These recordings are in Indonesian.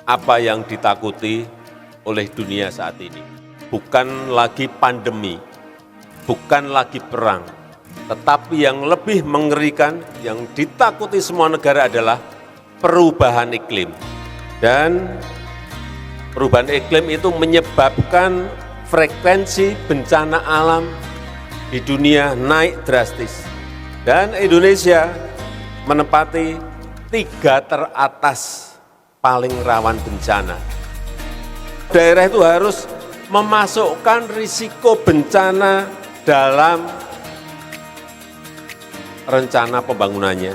apa yang ditakuti oleh dunia saat ini. Bukan lagi pandemi, bukan lagi perang, tetapi yang lebih mengerikan, yang ditakuti semua negara adalah perubahan iklim. Dan perubahan iklim itu menyebabkan frekuensi bencana alam di dunia naik drastis. Dan Indonesia menempati 3 teratas paling rawan bencana. Daerah itu harus memasukkan risiko bencana dalam rencana pembangunannya,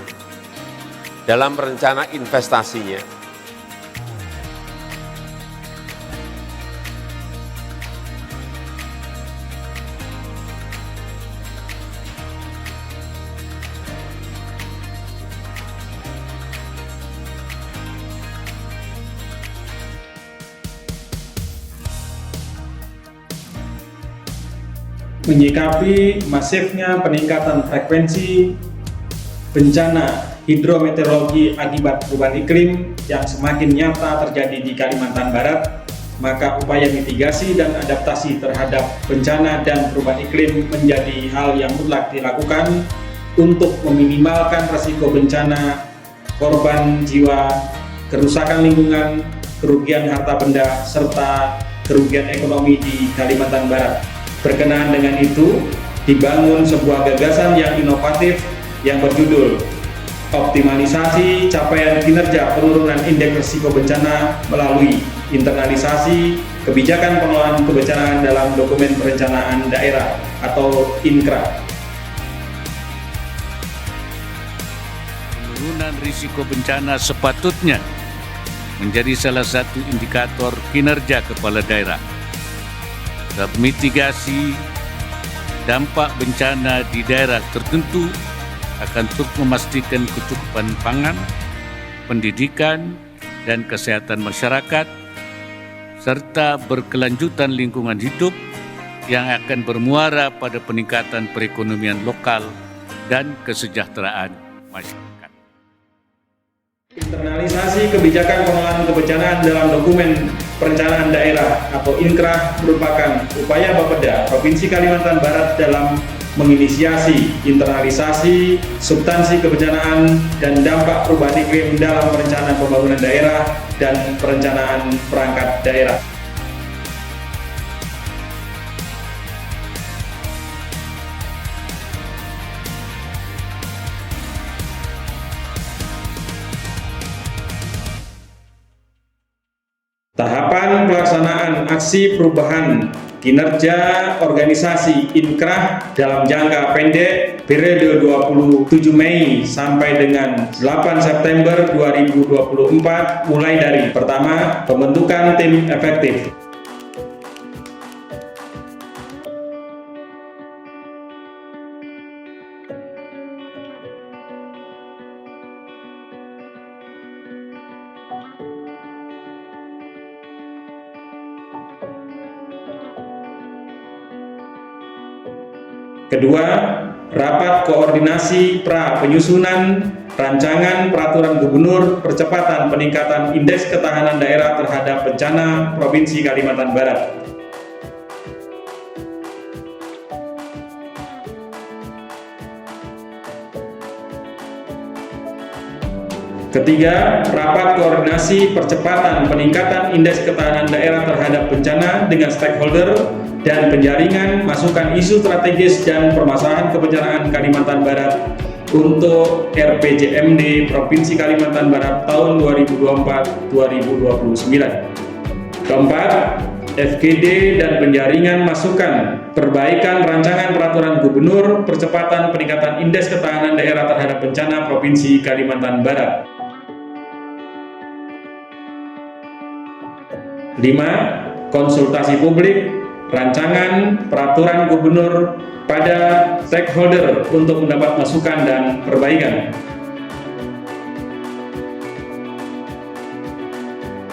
dalam rencana investasinya. Menyikapi masifnya peningkatan frekuensi bencana hidrometeorologi akibat perubahan iklim yang semakin nyata terjadi di Kalimantan Barat, maka upaya mitigasi dan adaptasi terhadap bencana dan perubahan iklim menjadi hal yang mutlak dilakukan untuk meminimalkan risiko bencana, korban jiwa, kerusakan lingkungan, kerugian harta benda, serta kerugian ekonomi di Kalimantan Barat. Berkenaan dengan itu, dibangun sebuah gagasan yang inovatif yang berjudul Optimalisasi Capaian Kinerja Penurunan Indeks Risiko Bencana melalui internalisasi kebijakan pengelolaan kebencanaan dalam dokumen perencanaan daerah atau INCRA. Penurunan risiko bencana sepatutnya menjadi salah satu indikator kinerja kepala daerah. Mitigasi dampak bencana di daerah tertentu akan turut memastikan kecukupan pangan, pendidikan, dan kesehatan masyarakat, serta berkelanjutan lingkungan hidup yang akan bermuara pada peningkatan perekonomian lokal dan kesejahteraan masyarakat. Internalisasi kebijakan pengelolaan kebencanaan dalam dokumen perencanaan daerah atau INCRA merupakan upaya Bapeda Provinsi Kalimantan Barat dalam menginisiasi internalisasi substansi kebencanaan dan dampak perubahan iklim dalam perencanaan pembangunan daerah dan perencanaan perangkat daerah. Tahapan pelaksanaan aksi perubahan kinerja organisasi INCRA dalam jangka pendek periode 27 Mei sampai dengan 8 September 2024 mulai dari pertama, pembentukan tim efektif. Kedua, rapat koordinasi penyusunan rancangan peraturan gubernur percepatan peningkatan indeks ketahanan daerah terhadap bencana Provinsi Kalimantan Barat. Ketiga, rapat koordinasi percepatan peningkatan indeks ketahanan daerah terhadap bencana dengan stakeholder dan penjaringan masukan isu strategis dan permasalahan kebencanaan Kalimantan Barat untuk RPJMD Provinsi Kalimantan Barat tahun 2024-2029. Keempat, FGD dan penjaringan masukan perbaikan rancangan peraturan gubernur percepatan peningkatan indeks ketahanan daerah terhadap bencana Provinsi Kalimantan Barat. 5. Konsultasi publik rancangan peraturan gubernur pada stakeholder untuk mendapat masukan dan perbaikan.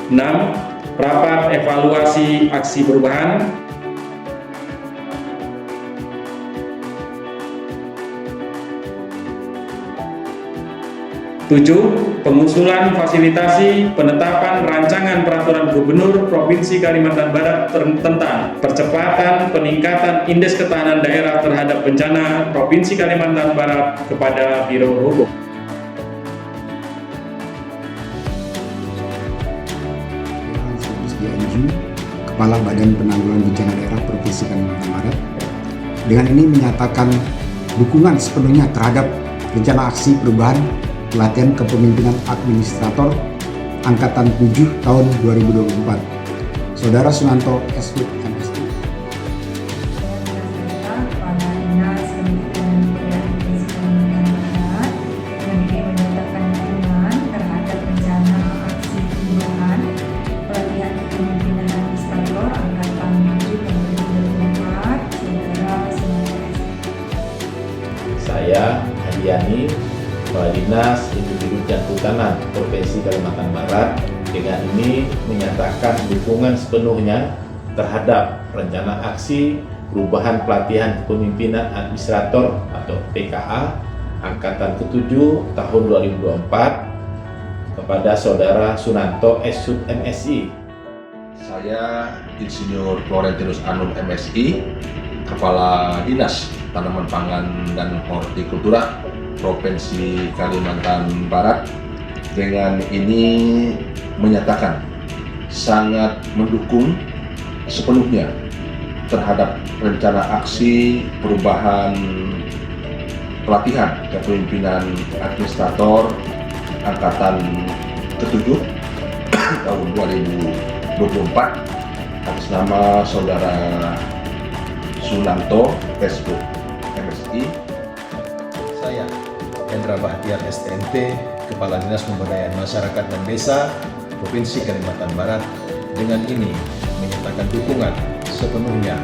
6. Rapat evaluasi aksi perubahan. 7. pengusulan, fasilitasi, penetapan rancangan peraturan Gubernur Provinsi Kalimantan Barat tentang percepatan peningkatan indeks ketahanan daerah terhadap bencana Provinsi Kalimantan Barat kepada Biro Hukum. Kepala Badan Penanggulangan Bencana Daerah Provinsi Kalimantan Barat, dengan ini menyatakan dukungan sepenuhnya terhadap rencana aksi perubahan pelatihan kepemimpinan administrator Angkatan 7 tahun 2024. Saudara Sunanto SW MSI. Kepala Dinas Pendidikan dan Kebudayaan Barat menyatakan dukungan terhadap rencana aksi perubahan pelatihan kepemimpinan administrator Angkatan 7 tahun 2024. Saudara Sunanto. Saya Hadiani, Kepala Dinas Individu dan Kehutanan Provinsi Kalimantan Barat, dengan ini menyatakan dukungan sepenuhnya terhadap rencana aksi perubahan pelatihan kepemimpinan administrator atau PKA Angkatan ke-7 tahun 2024 kepada Saudara Sunanto SHUT MSI. Saya Insinyur Florentinus Anum MSI, Kepala Dinas Tanaman Pangan dan Hortikultura Provinsi Kalimantan Barat, dengan ini menyatakan sangat mendukung sepenuhnya terhadap rencana aksi perubahan pelatihan kepemimpinan administrator Angkatan ke-7 tahun 2024 atas nama Saudara Sunanto SHUT MSI. Saya Hendra Bahtiar STMT, Kepala Dinas Pemberdayaan Masyarakat dan Desa Provinsi Kalimantan Barat, dengan ini menyatakan dukungan sepenuhnya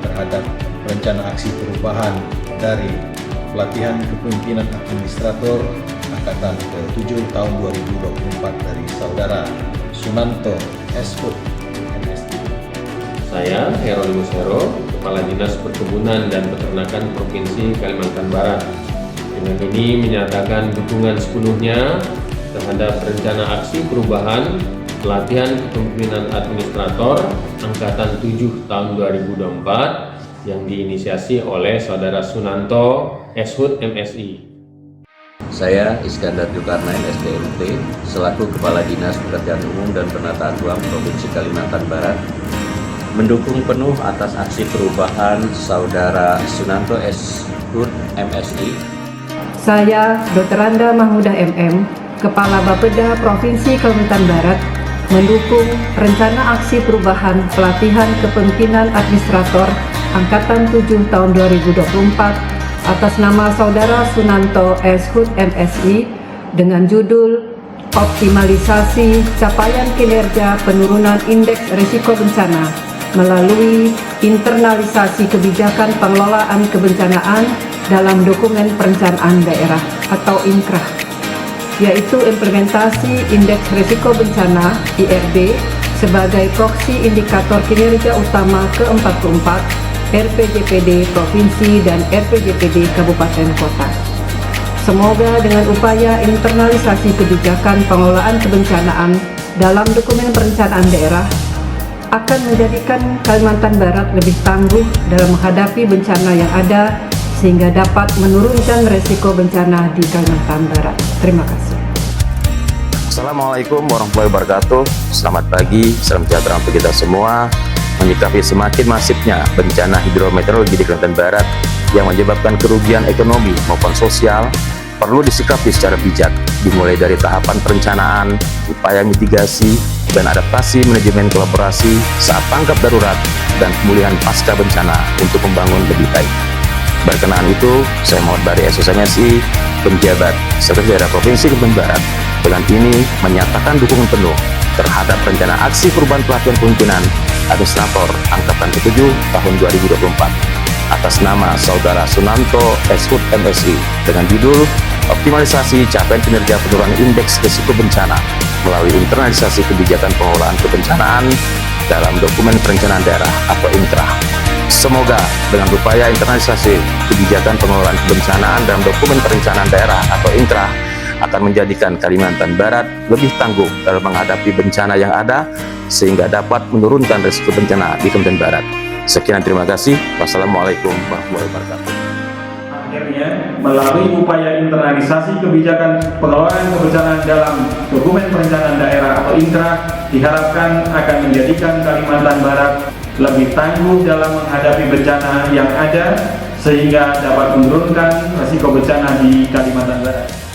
terhadap rencana aksi perubahan dari pelatihan kepemimpinan administrator Angkatan ke-7 tahun 2024 dari Saudara Sunanto SHUT MSI. Saya Herodimus Hero, Kepala Dinas Perkebunan dan Peternakan Provinsi Kalimantan Barat. Dengan ini menyatakan dukungan sepenuhnya terhadap rencana aksi perubahan pelatihan kepemimpinan administrator Angkatan 7 tahun 2024 yang diinisiasi oleh Saudara Sunanto SHUT MSI. Saya Iskandar Zulkarnain SDMT, selaku Kepala Dinas Pekerjaan Umum dan Penataan Ruang Provinsi Kalimantan Barat, mendukung penuh atas aksi perubahan Saudara Sunanto SHUT MSI. Saya Dr. Randa Mahmudah MM, Kepala Bapeda Provinsi Kalimantan Barat, mendukung rencana aksi perubahan pelatihan kepemimpinan administrator Angkatan 7 tahun 2024 atas nama Saudara Sunanto SHUT MSI dengan judul Optimalisasi Capaian Kinerja Penurunan Indeks Risiko Bencana melalui internalisasi kebijakan pengelolaan kebencanaan dalam dokumen perencanaan daerah atau INKRAH, yaitu implementasi Indeks Risiko Bencana IRB sebagai proksi indikator kinerja utama ke-44 RPJPD Provinsi dan RPJPD Kabupaten Kota. Semoga dengan upaya internalisasi kebijakan pengelolaan kebencanaan dalam dokumen perencanaan daerah akan menjadikan Kalimantan Barat lebih tangguh dalam menghadapi bencana yang ada sehingga dapat menurunkan resiko bencana di Kalimantan Barat. Terima kasih. Assalamualaikum warahmatullahi wabarakatuh. Selamat pagi, salam sejahtera untuk kita semua. Menyikapi semakin masifnya bencana hidrometeorologi di Kalimantan Barat yang menyebabkan kerugian ekonomi maupun sosial, perlu disikapi secara bijak, dimulai dari tahapan perencanaan, upaya mitigasi, dan adaptasi manajemen kolaborasi saat tanggap darurat dan pemulihan pasca bencana untuk membangun lebih baik. Berkenaan itu, saya Muhammad Bari SMSI, penjabat Sekretaris Daerah Provinsi Kalimantan Barat, dengan ini menyatakan dukungan penuh terhadap rencana aksi perubahan pelatihan kepemimpinan administrator Angkatan ke-7 tahun 2024 atas nama Saudara Sunanto SHUT MSI dengan judul Optimalisasi Capaian Kinerja Penurunan Indeks Risiko Bencana melalui internalisasi kebijakan pengelolaan kebencanaan dalam dokumen perencanaan daerah atau INKRAH. Semoga dengan upaya internalisasi kebijakan pengelolaan kebencanaan dalam dokumen perencanaan daerah atau INKRAH akan menjadikan Kalimantan Barat lebih tangguh dalam menghadapi bencana yang ada, sehingga dapat menurunkan risiko bencana di Kalimantan Barat. Sekian, terima kasih. Wassalamualaikum warahmatullahi wabarakatuh. Akhirnya, melalui upaya internalisasi kebijakan pengelolaan kebencanaan dalam dokumen perencanaan daerah atau INKRA, diharapkan akan menjadikan Kalimantan Barat lebih tangguh dalam menghadapi bencana yang ada, sehingga dapat menurunkan risiko bencana di Kalimantan Barat.